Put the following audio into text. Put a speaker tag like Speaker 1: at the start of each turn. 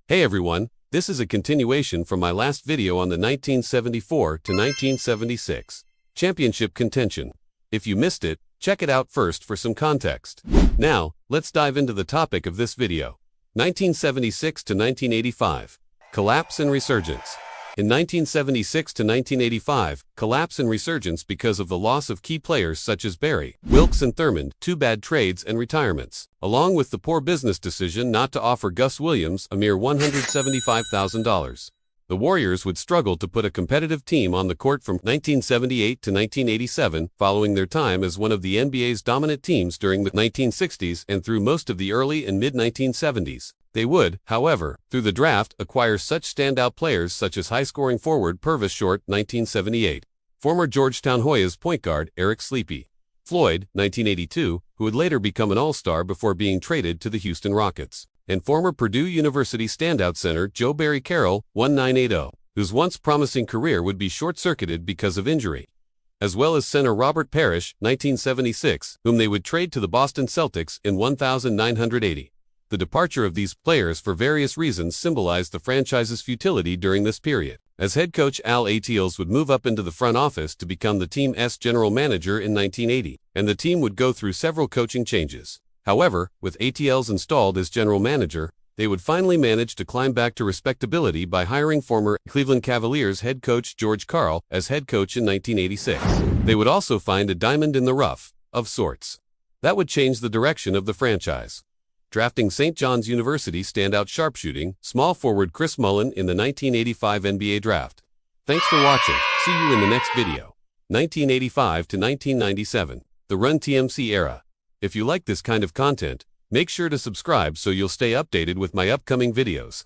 Speaker 1: Hey everyone, this is a continuation from my last video on the 1974 to 1976 championship contention. If you missed it, check it out first for some context. Now, let's dive into the topic of this video. 1976 to 1985, collapse and resurgence. In 1976 to 1985, collapse and resurgence because of the loss of key players such as Barry, Wilkes and Thurmond, two bad trades and retirements, along with the poor business decision not to offer Gus Williams a mere $175,000. The Warriors would struggle to put a competitive team on the court from 1978 to 1987, following their time as one of the NBA's dominant teams during the 1960s and through most of the early and mid-1970s. They would, however, through the draft, acquire such standout players such as high-scoring forward Purvis Short, 1978, former Georgetown Hoyas point guard Eric Sleepy Floyd, 1982, who would later become an All-Star before being traded to the Houston Rockets, and former Purdue University standout center Joe Barry Carroll, 1980, whose once promising career would be short-circuited because of injury, as well as center Robert Parrish, 1976, whom they would trade to the Boston Celtics in 1980. The departure of these players for various reasons symbolized the franchise's futility during this period, as head coach Al Attiels would move up into the front office to become the team's general manager in 1980, and the team would go through several coaching changes. However, with Attiels installed as general manager, they would finally manage to climb back to respectability by hiring former Cleveland Cavaliers head coach George Karl as head coach in 1986. They would also find a diamond in the rough, of sorts, that would change the direction of the franchise, drafting St. John's University standout sharpshooting small forward Paul Mullin in the 1985 NBA draft. Thanks for watching. See you in the next video. 1985 to 1997, the Run TMC era. If you like this kind of content, make sure to subscribe so you'll stay updated with my upcoming videos.